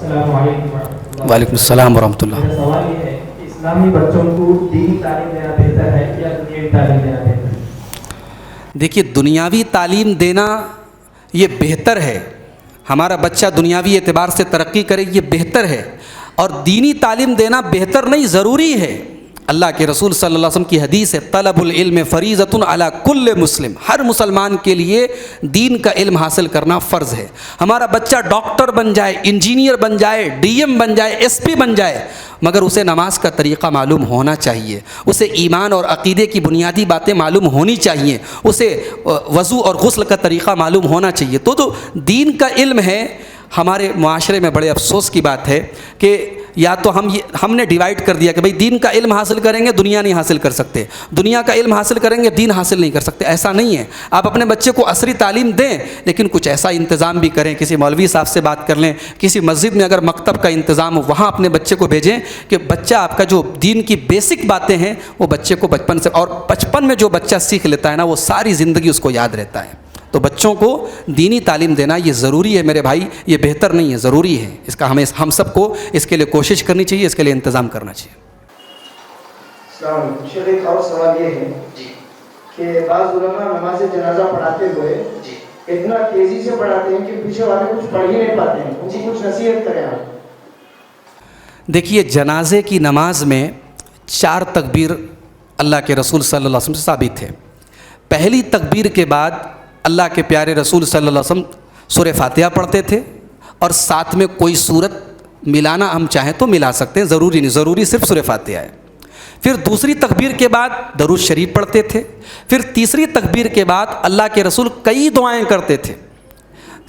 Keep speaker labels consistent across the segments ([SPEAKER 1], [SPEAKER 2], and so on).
[SPEAKER 1] السلام علیکم ورحمۃ اللہ۔
[SPEAKER 2] وعلیکم السلام ورحمۃ اللہ۔
[SPEAKER 1] میرا سوال یہ ہے کہ اسلامی بچوں کو دینی تعلیم دینا بہتر ہے یا دنیاوی تعلیم دینا بہتر ہے؟
[SPEAKER 2] دیکھیے، دنیاوی تعلیم دینا یہ بہتر ہے، ہمارا بچہ دنیاوی اعتبار سے ترقی کرے یہ بہتر ہے، اور دینی تعلیم دینا بہتر نہیں، ضروری ہے۔ اللہ کے رسول صلی اللہ علیہ وسلم کی حدیث ہے، طلب العلم فریضۃ علی کل مسلم، ہر مسلمان کے لیے دین کا علم حاصل کرنا فرض ہے۔ ہمارا بچہ ڈاکٹر بن جائے، انجینئر بن جائے، ڈی ایم بن جائے، ایس پی بن جائے، مگر اسے نماز کا طریقہ معلوم ہونا چاہیے، اسے ایمان اور عقیدے کی بنیادی باتیں معلوم ہونی چاہیے، اسے وضو اور غسل کا طریقہ معلوم ہونا چاہیے۔ تو دین کا علم ہے۔ ہمارے معاشرے میں بڑے افسوس کی بات ہے کہ یا تو ہم نے ڈیوائڈ کر دیا کہ بھئی دین کا علم حاصل کریں گے دنیا نہیں حاصل کر سکتے، دنیا کا علم حاصل کریں گے دین حاصل نہیں کر سکتے۔ ایسا نہیں ہے، آپ اپنے بچے کو عصری تعلیم دیں، لیکن کچھ ایسا انتظام بھی کریں، کسی مولوی صاحب سے بات کر لیں، کسی مسجد میں اگر مکتب کا انتظام ہو وہاں اپنے بچے کو بھیجیں کہ بچہ آپ کا جو دین کی بیسک باتیں ہیں وہ بچے کو بچپن سے، اور بچپن میں جو بچہ سیکھ لیتا ہے نا وہ ساری زندگی اس کو یاد رہتا ہے۔ تو بچوں کو دینی تعلیم دینا یہ ضروری ہے میرے بھائی، یہ بہتر نہیں ہے، ضروری ہے۔ اس کا ہم سب کو اس کے لیے کوشش کرنی چاہیے، اس کے لیے انتظام کرنا چاہیے۔
[SPEAKER 3] السلام علیکم شیخ، ایک اور سوال یہ ہے کہ بعض علماء نماز جنازہ پڑھاتے ہوئے اتنا تیزی سے پڑھاتے ہیں کہ پیچھے والے کچھ پڑھ ہی نہیں پاتے ہیں، ان کو کچھ نصیحت کریں آپ۔
[SPEAKER 2] دیکھیے، جنازے کی نماز میں 4 تکبیر اللہ کے رسول صلی اللہ علیہ وسلم سے ثابت ہے۔ پہلی تکبیر کے بعد اللہ کے پیارے رسول صلی اللہ علیہ وسلم سورہ فاتحہ پڑھتے تھے، اور ساتھ میں کوئی سورت ملانا ہم چاہیں تو ملا سکتے ہیں، ضروری نہیں، ضروری صرف سورہ فاتحہ ہے۔ پھر دوسری تکبیر کے بعد درود شریف پڑھتے تھے۔ پھر تیسری تکبیر کے بعد اللہ کے رسول کئی دعائیں کرتے تھے۔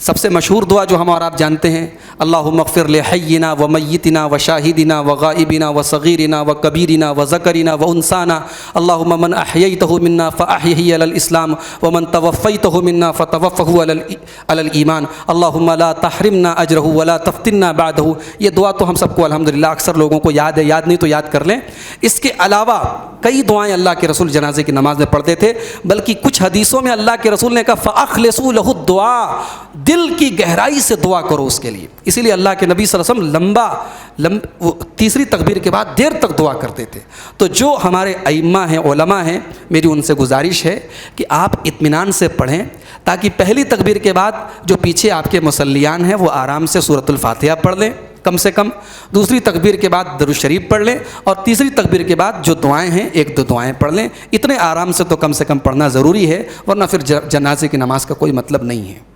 [SPEAKER 2] سب سے مشہور دعا جو ہم اور آپ جانتے ہیں، اللہم اغفر لحینا و میتنا و شاہدنا و غائبنا و صغیرنا و کبیرنا و ذکرنا و انسانا، اللہم من احییتہ منا فاحیہ علی الاسلام ومن توفیتہ منا فتوفہ علی الایمان، اللہم لا تحرمنا اجرہ ولا تفتنا بعدہ۔ یہ دعا تو ہم سب کو الحمدللہ اکثر لوگوں کو یاد ہے، یاد نہیں تو یاد کر لیں۔ اس کے علاوہ کئی دعائیں اللہ کے رسول جنازے کی نماز میں پڑھتے تھے، بلکہ کچھ حدیثوں میں اللہ کے رسول نے کہا فاخلصوا لہ الدعاء، دل کی گہرائی سے دعا کرو اس کے لیے۔ اسی لیے اللہ کے نبی صلی اللہ علیہ وسلم تیسری تکبیر کے بعد دیر تک دعا کرتے تھے۔ تو جو ہمارے ائمہ ہیں، علماء ہیں، میری ان سے گزارش ہے کہ آپ اطمینان سے پڑھیں، تاکہ پہلی تکبیر کے بعد جو پیچھے آپ کے مصلیان ہیں وہ آرام سے سورۃ الفاتحہ پڑھ لیں کم سے کم، دوسری تکبیر کے بعد درود شریف پڑھ لیں، اور تیسری تکبیر کے بعد جو دعائیں ہیں 1-2 دعائیں پڑھ لیں۔ اتنے آرام سے تو کم پڑھنا ضروری ہے، ورنہ پھر جنازے کی نماز کا کوئی مطلب نہیں ہے۔